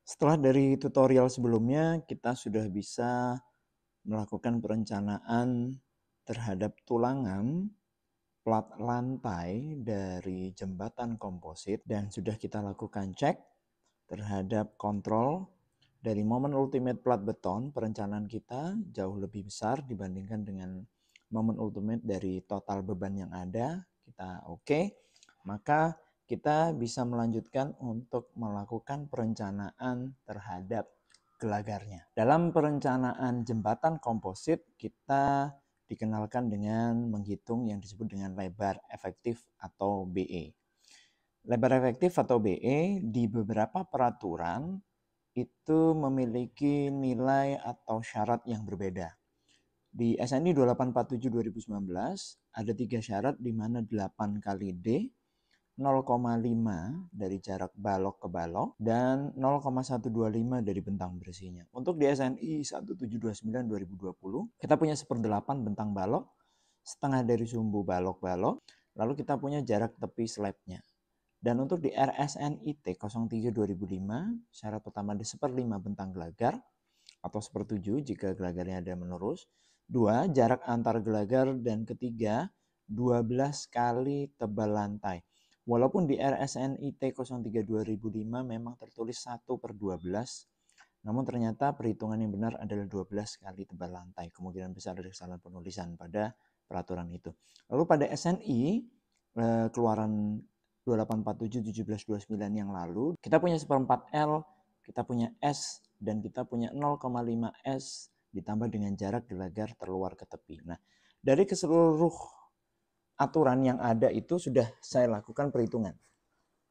Setelah dari tutorial sebelumnya, kita sudah bisa melakukan perencanaan terhadap tulangan plat lantai dari jembatan komposit dan sudah kita lakukan cek terhadap kontrol dari momen ultimate plat beton. Perencanaan kita jauh lebih besar dibandingkan dengan momen ultimate dari total beban yang ada. Kita oke, maka kita bisa melanjutkan untuk melakukan perencanaan terhadap gelagarnya. Dalam perencanaan jembatan komposit, kita dikenalkan dengan menghitung yang disebut dengan lebar efektif atau BE. Lebar efektif atau BE di beberapa peraturan itu memiliki nilai atau syarat yang berbeda. Di SNI 2847 2019 ada 3 syarat di mana 8 kali D, 0,5 dari jarak balok ke balok, dan 0,125 dari bentang bersihnya. Untuk di SNI 1729 2020, kita punya 1/8 bentang balok, setengah dari sumbu balok-balok, lalu kita punya jarak tepi slabnya. Dan untuk di RSNIT 03 2005, syarat pertama ada 1/5 bentang gelagar atau 1/7 jika gelagarnya ada menurus. 2, jarak antar gelagar, dan ketiga, 12 kali tebal lantai. Walaupun di RSNIT 03 2005 memang tertulis 1/12, namun ternyata perhitungan yang benar adalah 12 kali tebal lantai. Kemungkinan besar ada kesalahan penulisan pada peraturan itu. Lalu pada SNI keluaran 2847 1729 yang lalu, kita punya 1/4 L, kita punya S, dan kita punya 0,5 S ditambah dengan jarak gelagar terluar ke tepi. Nah, dari keseluruh aturan yang ada itu sudah saya lakukan perhitungan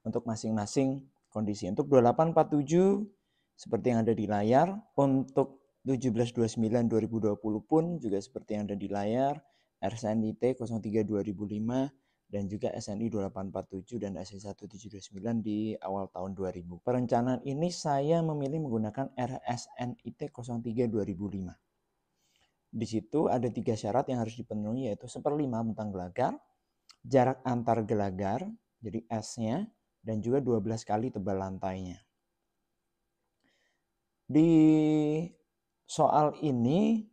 untuk masing-masing kondisi. Untuk 2847 seperti yang ada di layar, untuk 1729 2020 pun juga seperti yang ada di layar, RSNIT 03 2005 dan juga SNI 2847 dan SNI 1729 di awal tahun 2000. Perencanaan ini saya memilih menggunakan RSNIT 03 2005. Di situ ada 3 syarat yang harus dipenuhi, yaitu 1/5 bentang gelagar, jarak antar gelagar, jadi S-nya, dan juga 12 kali tebal lantainya. Di soal ini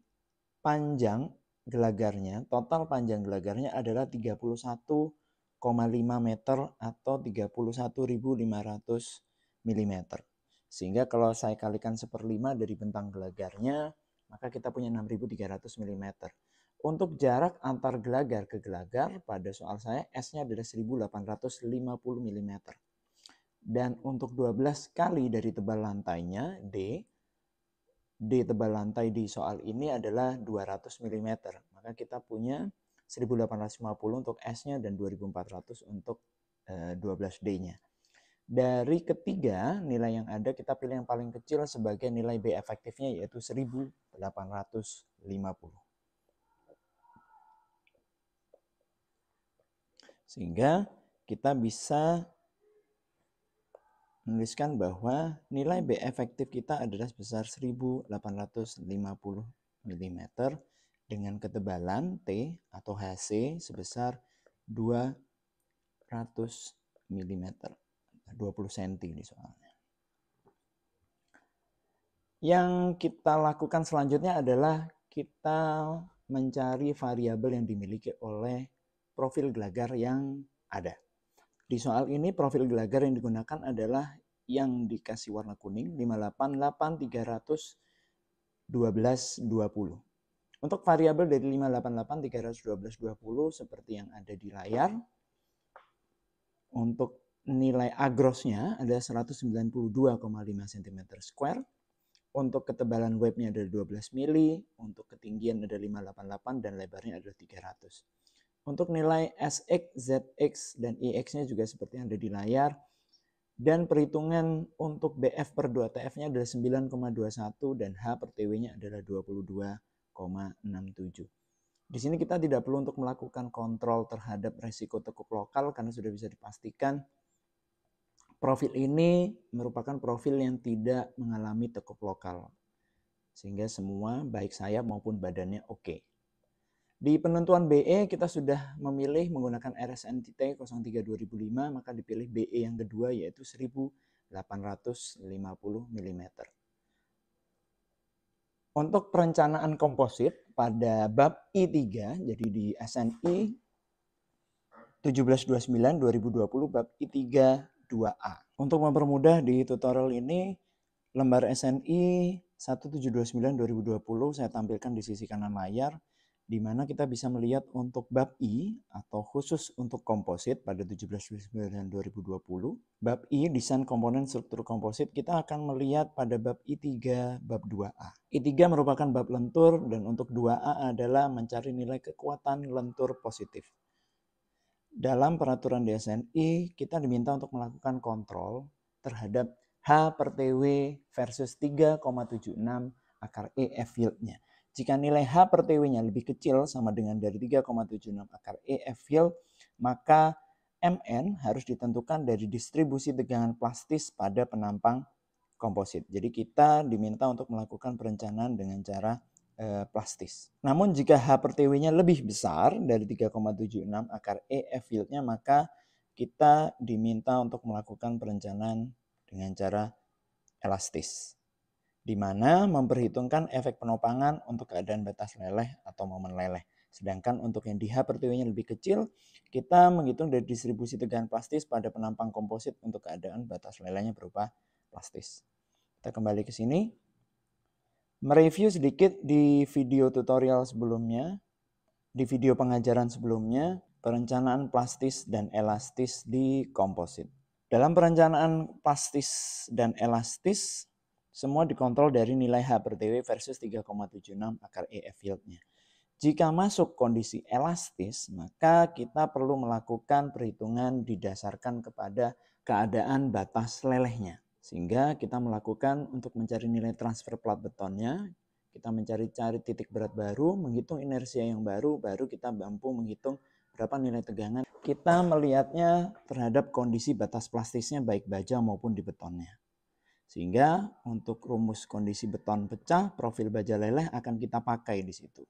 panjang gelagarnya, total panjang gelagarnya adalah 31,5 meter atau 31.500 mm. Sehingga kalau saya kalikan 1/5 dari bentang gelagarnya, maka kita punya 6.300 mm. Untuk jarak antar gelagar ke gelagar, pada soal saya S-nya adalah 1.850 mm. Dan untuk 12 kali dari tebal lantainya, D tebal lantai di soal ini adalah 200 mm. Maka kita punya 1.850 untuk S-nya dan 2.400 untuk 12D-nya. Dari ketiga nilai yang ada, kita pilih yang paling kecil sebagai nilai B efektifnya, yaitu 1.850. Sehingga kita bisa menuliskan bahwa nilai B efektif kita adalah sebesar 1.850 mm dengan ketebalan T atau HC sebesar 200 mm, 20 cm di soalnya. Yang kita lakukan selanjutnya adalah kita mencari variabel yang dimiliki oleh profil gelagar yang ada. Di soal ini profil gelagar yang digunakan adalah yang dikasih warna kuning, 588-312-20. Untuk variabel dari 588-312-20 seperti yang ada di layar, untuk nilai agrosnya ada 192,5 cm square, untuk ketebalan webnya ada 12 mili, untuk ketinggian ada 588 dan lebarnya adalah 300. Untuk nilai SX, ZX, dan IX-nya juga seperti yang ada di layar. Dan perhitungan untuk BF per 2TF-nya adalah 9,21 dan H per TW-nya adalah 22,67. Di sini kita tidak perlu untuk melakukan kontrol terhadap resiko tekuk lokal karena sudah bisa dipastikan profil ini merupakan profil yang tidak mengalami tekuk lokal. Sehingga semua baik saya maupun badannya oke. Di penentuan BE kita sudah memilih menggunakan RSNIT 03 2005, maka dipilih BE yang kedua yaitu 1.850 850 mm. Untuk perencanaan komposit pada bab I3, jadi di SNI 1729-2020 bab I3 2A. Untuk mempermudah di tutorial ini, lembar SNI 1729-2020 saya tampilkan di sisi kanan layar, di mana kita bisa melihat untuk bab I atau khusus untuk komposit pada 1729-2020. Bab I, desain komponen struktur komposit, kita akan melihat pada bab I3, bab 2A. I3 merupakan bab lentur dan untuk 2A adalah mencari nilai kekuatan lentur positif. Dalam peraturan DSNI, kita diminta untuk melakukan kontrol terhadap H per TW versus 3,76 akar EF yieldnya. Jika nilai H per TW-nya lebih kecil sama dengan dari 3,76 akar EF yield, maka MN harus ditentukan dari distribusi tegangan plastis pada penampang komposit. Jadi kita diminta untuk melakukan perencanaan dengan cara plastis. Namun jika H per TW-nya lebih besar dari 3,76 akar EF yield-nya, maka kita diminta untuk melakukan perencanaan dengan cara elastis, di mana memperhitungkan efek penopangan untuk keadaan batas leleh atau momen leleh. Sedangkan untuk yang di H per TW-nya lebih kecil, kita menghitung dari distribusi tegangan plastis pada penampang komposit untuk keadaan batas lelehnya berupa plastis. Kita kembali ke sini. Mereview sedikit di video tutorial sebelumnya, di video pengajaran sebelumnya, perencanaan plastis dan elastis di komposit. Dalam perencanaan plastis dan elastis, semua dikontrol dari nilai H per TW versus 3,76 akar EF yield-nya. Jika masuk kondisi elastis, maka kita perlu melakukan perhitungan didasarkan kepada keadaan batas lelehnya. Sehingga kita melakukan untuk mencari nilai transfer plat betonnya, kita mencari titik berat baru, menghitung inersia yang baru kita mampu menghitung berapa nilai tegangan. Kita melihatnya terhadap kondisi batas plastisnya baik baja maupun di betonnya. Sehingga untuk rumus kondisi beton pecah, profil baja leleh akan kita pakai di situ.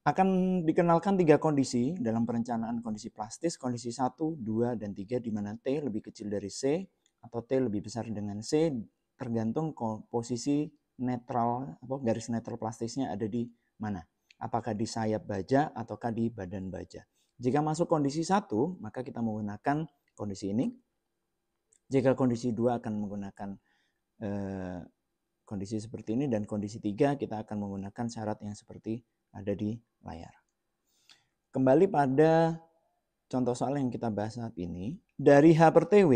Akan dikenalkan 3 kondisi dalam perencanaan kondisi plastis, kondisi 1, 2, dan 3, di mana T lebih kecil dari C atau T lebih besar dengan C, tergantung posisi netral atau garis netral plastisnya ada di mana. Apakah di sayap baja ataukah di badan baja. Jika masuk kondisi 1, maka kita menggunakan kondisi ini. Jika kondisi 2 akan menggunakan kondisi seperti ini, dan kondisi 3 kita akan menggunakan syarat yang seperti ada di layar. Kembali pada contoh soal yang kita bahas saat ini. Dari H per TW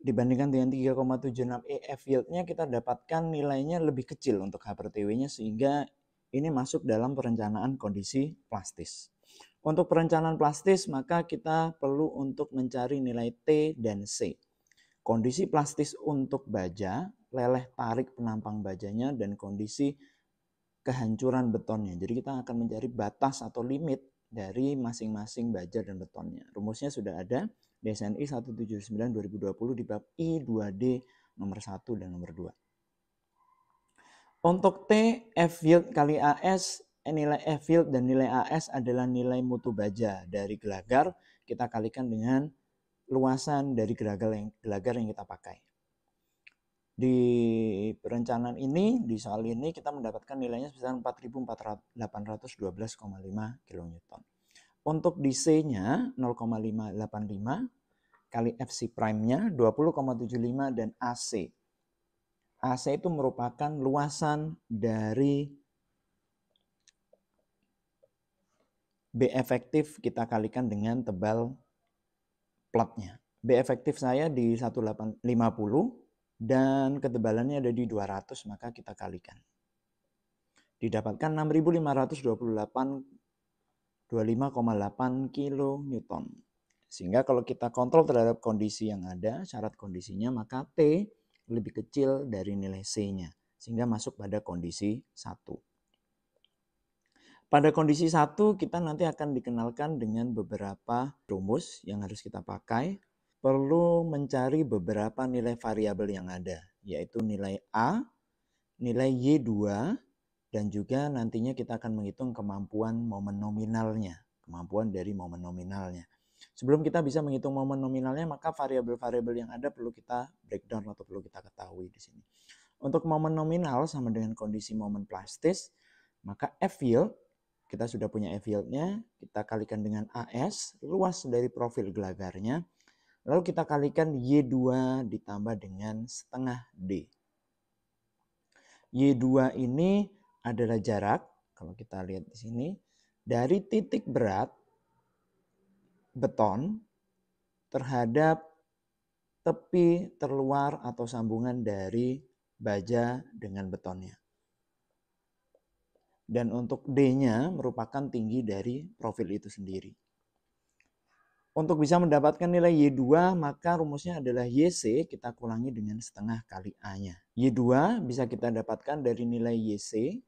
dibandingkan dengan 3,76 EF yield-nya, kita dapatkan nilainya lebih kecil untuk H per TW-nya, sehingga ini masuk dalam perencanaan kondisi plastis. Untuk perencanaan plastis, maka kita perlu untuk mencari nilai T dan C. Kondisi plastis untuk baja, leleh tarik penampang bajanya, dan kondisi kehancuran betonnya. Jadi kita akan mencari batas atau limit dari masing-masing baja dan betonnya. Rumusnya sudah ada di SNI 179/2020 di bab I2D nomor 1 dan nomor 2. Untuk T, F yield kali AS, nilai F yield dan nilai AS adalah nilai mutu baja dari gelagar. Kita kalikan dengan luasan dari gelagar yang kita pakai. Di perencanaan ini, di soal ini kita mendapatkan nilainya sebesar 4.812,5 kN. Untuk di C-nya 0,585 kali FC prime-nya 20,75 dan AC. AC itu merupakan luasan dari B efektif kita kalikan dengan tebal platnya. B efektif saya di 1850 dan ketebalannya ada di 200, maka kita kalikan. Didapatkan 6.528 25,8 kN. Sehingga kalau kita kontrol terhadap kondisi yang ada, syarat kondisinya, maka T lebih kecil dari nilai C-nya. Sehingga masuk pada kondisi 1. Pada kondisi 1 kita nanti akan dikenalkan dengan beberapa rumus yang harus kita pakai. Perlu mencari beberapa nilai variabel yang ada, yaitu nilai A, nilai Y2, dan juga nantinya kita akan menghitung kemampuan momen nominalnya, kemampuan dari momen nominalnya. Sebelum kita bisa menghitung momen nominalnya, maka variabel-variabel yang ada perlu kita breakdown atau perlu kita ketahui di sini. Untuk momen nominal sama dengan kondisi momen plastis, maka F yield, kita sudah punya F yield-nya, kita kalikan dengan AS, luas dari profil gelagarnya, lalu kita kalikan Y2 ditambah dengan setengah D. Y2 ini adalah jarak, kalau kita lihat di sini, dari titik berat beton terhadap tepi terluar atau sambungan dari baja dengan betonnya. Dan untuk D-nya merupakan tinggi dari profil itu sendiri. Untuk bisa mendapatkan nilai Y2, maka rumusnya adalah YC kita kurangi dengan setengah kali A-nya. Y2 bisa kita dapatkan dari nilai YC,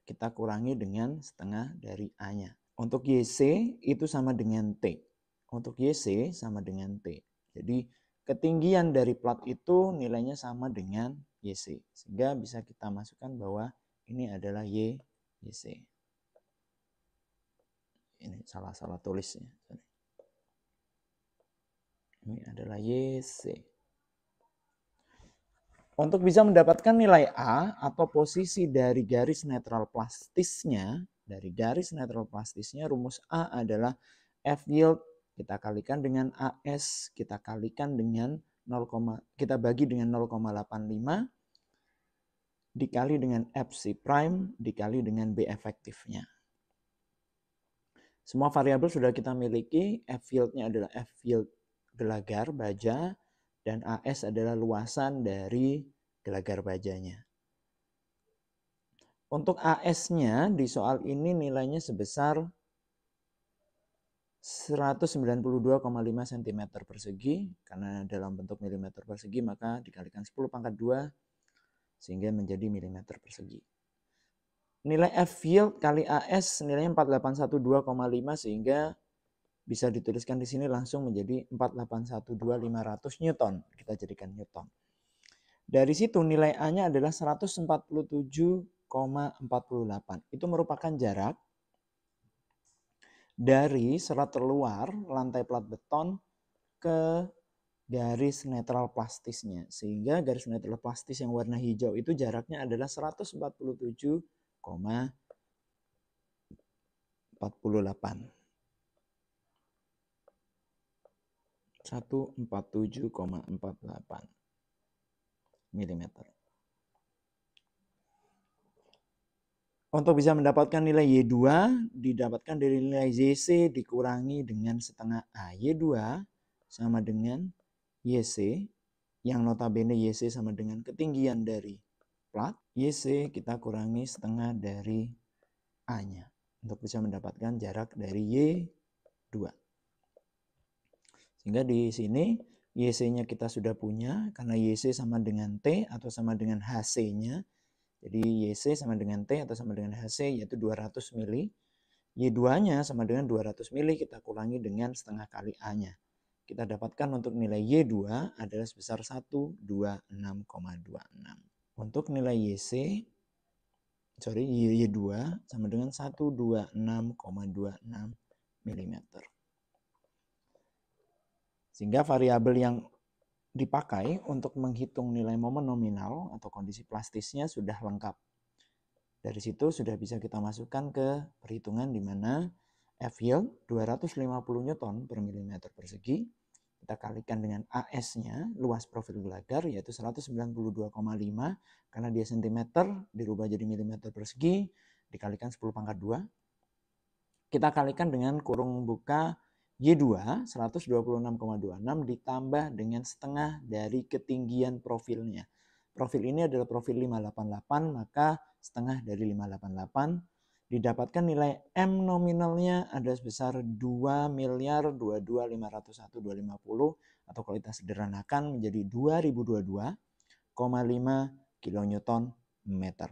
kita kurangi dengan setengah dari A-nya. Untuk YC itu sama dengan T. Untuk YC sama dengan T. Jadi ketinggian dari plat itu nilainya sama dengan YC. Sehingga bisa kita masukkan bahwa ini adalah YC. Ini salah tulisnya. Ini adalah YC. Untuk bisa mendapatkan nilai A atau posisi dari garis netral plastisnya, rumus A adalah F yield kita kalikan dengan AS, kita kalikan dengan kita bagi dengan 0,85 dikali dengan FC prime dikali dengan B efektifnya. Semua variabel sudah kita miliki, F yield-nya adalah F yield gelagar baja dan AS adalah luasan dari gelagar bajanya. Untuk AS-nya di soal ini nilainya sebesar 192,5 cm persegi. Karena dalam bentuk milimeter persegi maka dikalikan 10 pangkat 2 sehingga menjadi milimeter persegi. Nilai F yield kali AS nilainya 4812,5 sehingga bisa dituliskan di sini langsung menjadi 4812500 Newton. Kita jadikan Newton. Dari situ nilai A-nya adalah 147,48. Itu merupakan jarak dari serat terluar lantai plat beton ke garis netral plastisnya. Sehingga garis netral plastis yang warna hijau itu jaraknya adalah 147,48. 147,48 mm. Untuk bisa mendapatkan nilai Y2 didapatkan dari nilai YC dikurangi dengan setengah A. Y2 sama dengan YC yang notabene YC sama dengan ketinggian dari plat. YC kita kurangi setengah dari A-nya untuk bisa mendapatkan jarak dari Y2. Sehingga di sini YC-nya kita sudah punya karena YC sama dengan T atau sama dengan HC-nya. Jadi YC sama dengan T atau sama dengan HC yaitu 200 mili. Y2-nya sama dengan 200 mili kita kurangi dengan setengah kali A-nya. Kita dapatkan untuk nilai Y2 adalah sebesar 126,26. Untuk nilai Y2 sama dengan 126,26 mm. Sehingga variabel yang dipakai untuk menghitung nilai momen nominal atau kondisi plastisnya sudah lengkap. Dari situ sudah bisa kita masukkan ke perhitungan di mana F yield 250 Newton per milimeter persegi. Kita kalikan dengan AS-nya, luas profil gelagar yaitu 192,5 karena dia cm dirubah jadi milimeter persegi dikalikan 10 pangkat 2. Kita kalikan dengan kurung buka Y2 126,26 ditambah dengan setengah dari ketinggian profilnya. Profil ini adalah profil 588 maka setengah dari 588 didapatkan nilai M nominalnya ada sebesar 2.022.501.250 atau kalau kita sederhanakan menjadi 2022,5 kilonewton meter.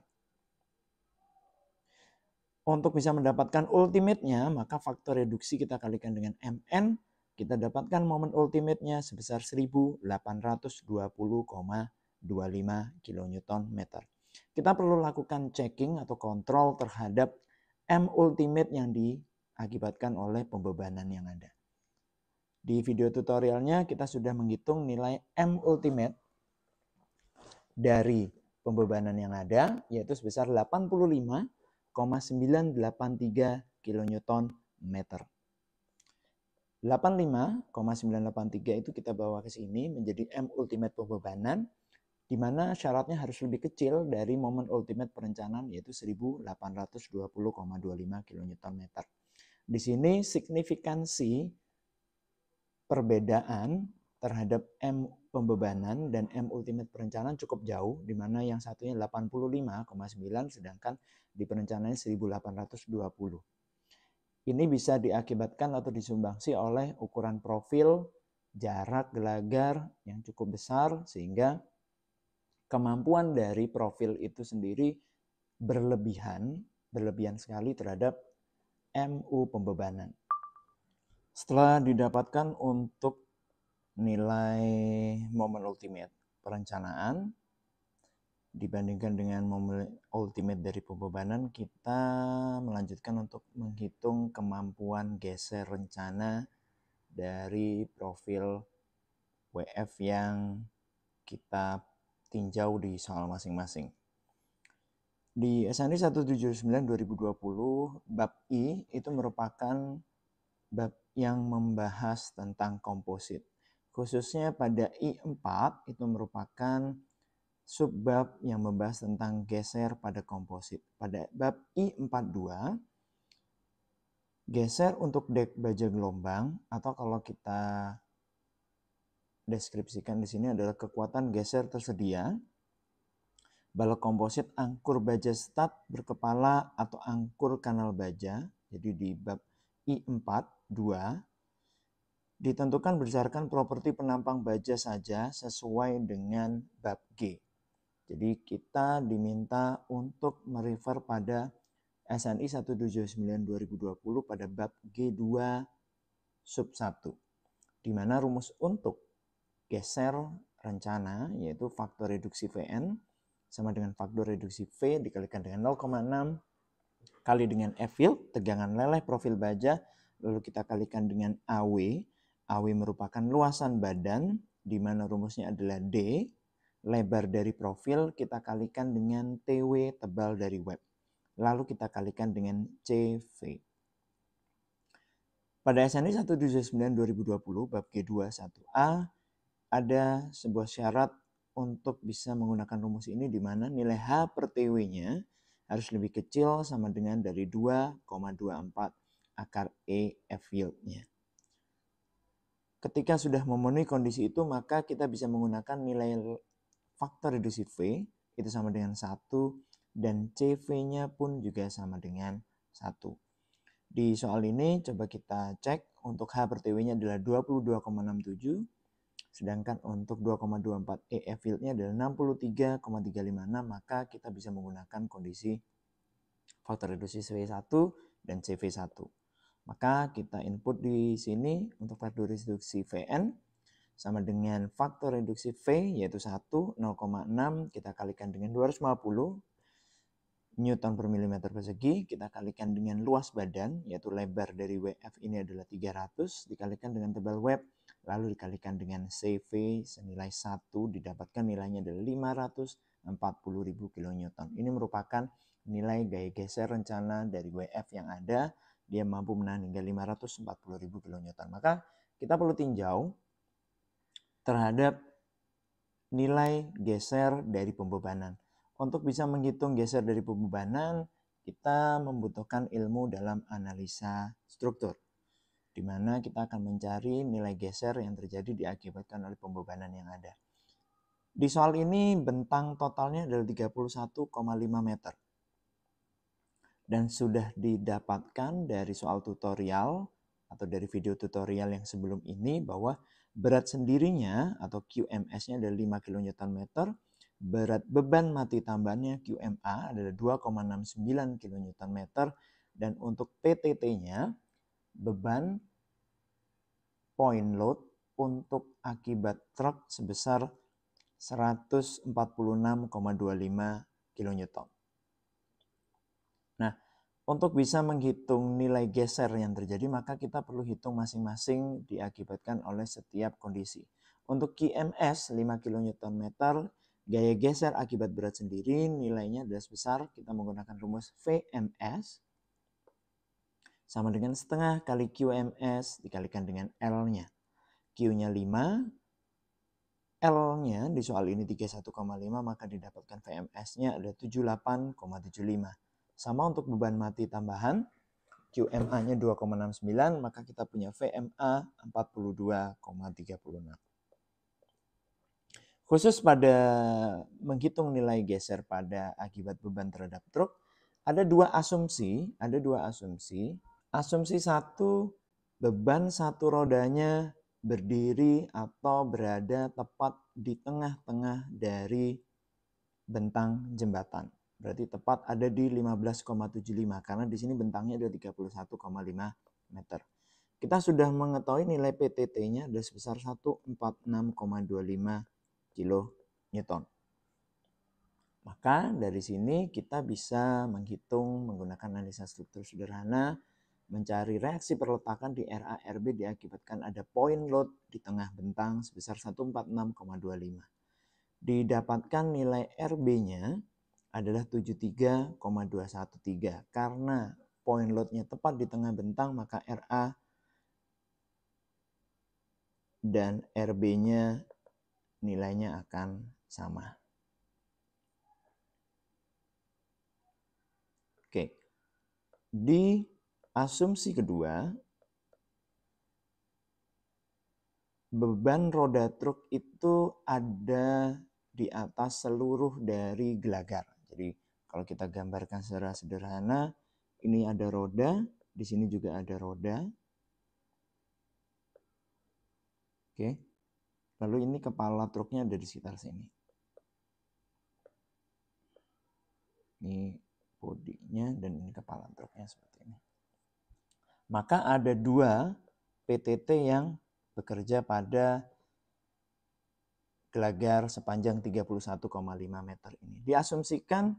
Untuk bisa mendapatkan ultimate-nya, maka faktor reduksi kita kalikan dengan Mn. Kita dapatkan momen ultimate-nya sebesar 1820,25 kilonewton meter. Kita perlu lakukan checking atau kontrol terhadap M ultimate yang diakibatkan oleh pembebanan yang ada. Di video tutorialnya kita sudah menghitung nilai M ultimate dari pembebanan yang ada, yaitu sebesar 85,983 kN meter. 85,983 itu kita bawa ke sini menjadi M ultimate pembebanan, di mana syaratnya harus lebih kecil dari momen ultimate perencanaan, yaitu 1820,25 kN meter. Di sini signifikansi perbedaan terhadap M pembebanan dan M ultimate perencanaan cukup jauh, di mana yang satunya 85,9 sedangkan di perencanaannya 1820. Ini bisa diakibatkan atau disumbangsi oleh ukuran profil, jarak gelagar yang cukup besar, sehingga kemampuan dari profil itu sendiri berlebihan sekali terhadap MU pembebanan. Setelah didapatkan untuk nilai momen ultimate perencanaan dibandingkan dengan momen ultimate dari pembebanan, kita melanjutkan untuk menghitung kemampuan geser rencana dari profil WF yang kita tinjau di soal masing-masing. Di SNI 179 2020 bab I itu merupakan bab yang membahas tentang komposit. Khususnya pada I4 itu merupakan subbab yang membahas tentang geser pada komposit. Pada bab I42, geser untuk dek baja gelombang, atau kalau kita deskripsikan di sini adalah kekuatan geser tersedia, balok komposit angkur baja stat berkepala atau angkur kanal baja. Jadi di bab I42 ditentukan berdasarkan properti penampang baja saja sesuai dengan bab G. Jadi kita diminta untuk merefer pada SNI 179 2020 pada bab G2 sub 1, di mana rumus untuk geser rencana yaitu faktor reduksi Vn sama dengan faktor reduksi V dikalikan dengan 0,6 kali dengan F field, tegangan leleh profil baja, lalu kita kalikan dengan AW. AW merupakan luasan badan, di mana rumusnya adalah D. Lebar dari profil kita kalikan dengan TW, tebal dari web. Lalu kita kalikan dengan CV. Pada SNI 179 2020 bab G2 1A ada sebuah syarat untuk bisa menggunakan rumus ini, di mana nilai H per TW-nya harus lebih kecil sama dengan dari 2,24 akar E F yield-nya. Ketika sudah memenuhi kondisi itu, maka kita bisa menggunakan nilai faktor reduksi V itu sama dengan 1 dan CV-nya pun juga sama dengan 1. Di soal ini coba kita cek, untuk H per TW-nya adalah 22,67, sedangkan untuk 2,24 EF yield-nya adalah 63,356, maka kita bisa menggunakan kondisi faktor reduksi CV1 dan CV1. Maka kita input di sini untuk faktor reduksi Vn sama dengan faktor reduksi V yaitu 1, 0,6 kita kalikan dengan 250 Newton per milimeter persegi, kita kalikan dengan luas badan yaitu lebar dari WF ini adalah 300 dikalikan dengan tebal web, lalu dikalikan dengan CV senilai 1, didapatkan nilainya adalah 540.000 kN. Ini merupakan nilai gaya geser rencana dari WF yang ada, dia mampu menahan hingga 540.000 kN. Maka kita perlu tinjau terhadap nilai geser dari pembebanan. Untuk bisa menghitung geser dari pembebanan, kita membutuhkan ilmu dalam analisa struktur, di mana kita akan mencari nilai geser yang terjadi diakibatkan oleh pembebanan yang ada. Di soal ini bentang totalnya adalah 31,5 meter. Dan sudah didapatkan dari soal tutorial atau dari video tutorial yang sebelum ini bahwa berat sendirinya atau QMS-nya adalah 5 kN, berat beban mati tambahannya QMA adalah 2,69 kN, dan untuk PTT-nya beban point load untuk akibat truk sebesar 146,25 kN. Nah, Untuk bisa menghitung nilai geser yang terjadi, maka kita perlu hitung masing-masing diakibatkan oleh setiap kondisi. Untuk QMS 5 kN, gaya geser akibat berat sendiri nilainya adalah sebesar, kita menggunakan rumus VMS sama dengan setengah kali QMS dikalikan dengan L-nya. Q-nya 5, L-nya di soal ini 31,5, maka didapatkan VMS-nya ada 78,75. Sama untuk beban mati tambahan, QMA-nya 2,69, maka kita punya VMA 42,36. Khusus pada menghitung nilai geser pada akibat beban terhadap truk, ada dua asumsi. Asumsi satu, beban satu rodanya berdiri atau berada tepat di tengah-tengah dari bentang jembatan. Berarti tepat ada di 15,75 karena di sini bentangnya ada 31,5 meter. Kita sudah mengetahui nilai PTT-nya ada sebesar 146,25 kN. Maka dari sini kita bisa menghitung menggunakan analisa struktur sederhana, mencari reaksi perletakan di RA-RB diakibatkan ada point load di tengah bentang sebesar 146,25. Didapatkan nilai RB-nya adalah 73,213. Karena point load-nya tepat di tengah bentang, maka RA dan RB-nya nilainya akan sama. Oke. Di asumsi kedua, beban roda truk itu ada di atas seluruh dari gelagar. Jadi kalau kita gambarkan secara sederhana, ini ada roda, di sini juga ada roda. Oke. Lalu ini kepala truknya ada di sekitar sini. Ini bodinya dan ini kepala truknya seperti ini. Maka ada dua PTT yang bekerja pada gelagar sepanjang 31,5 meter ini. Diasumsikan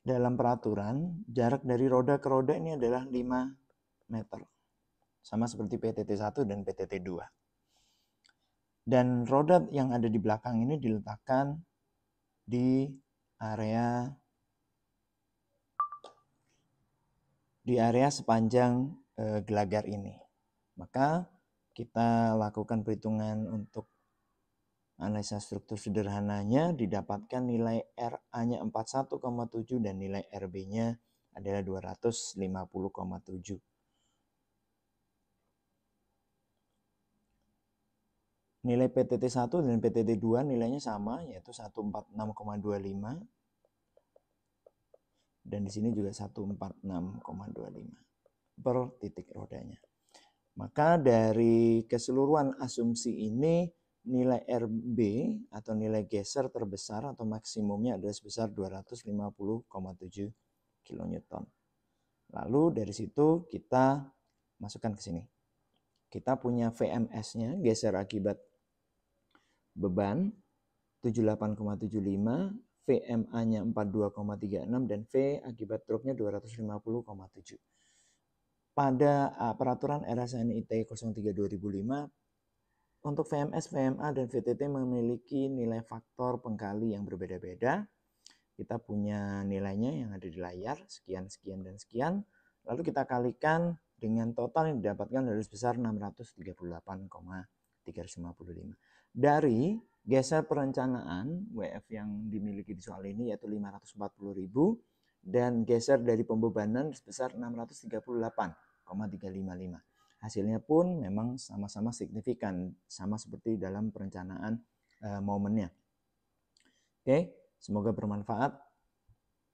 dalam peraturan jarak dari roda ke roda ini adalah 5 meter. Sama seperti PTT 1 dan PTT 2. Dan roda yang ada di belakang ini diletakkan di area sepanjang gelagar ini. Maka kita lakukan perhitungan untuk analisa struktur sederhananya, didapatkan nilai RA-nya 41,7 dan nilai RB-nya adalah 250,7. Nilai PTT 1 dan PTT 2 nilainya sama, yaitu 146,25. Dan di sini juga 146,25 per titik rodanya. Maka dari keseluruhan asumsi ini, nilai RB atau nilai geser terbesar atau maksimumnya adalah sebesar 250,7 kN. Lalu dari situ kita masukkan ke sini. Kita punya VMS-nya, geser akibat beban 78,75, VMA-nya 42,36 dan V akibat truknya 250,7. Pada peraturan RSN IT 03/2005, untuk VMS, VMA, dan VTT memiliki nilai faktor pengkali yang berbeda-beda. Kita punya nilainya yang ada di layar, sekian, sekian, dan sekian. Lalu kita kalikan dengan total yang didapatkan dari sebesar 638,355. Dari geser perencanaan WF yang dimiliki di soal ini yaitu 540.000 dan geser dari pembebanan sebesar 638,355. Hasilnya pun memang sama-sama signifikan, sama seperti dalam perencanaan momennya. Oke, semoga bermanfaat.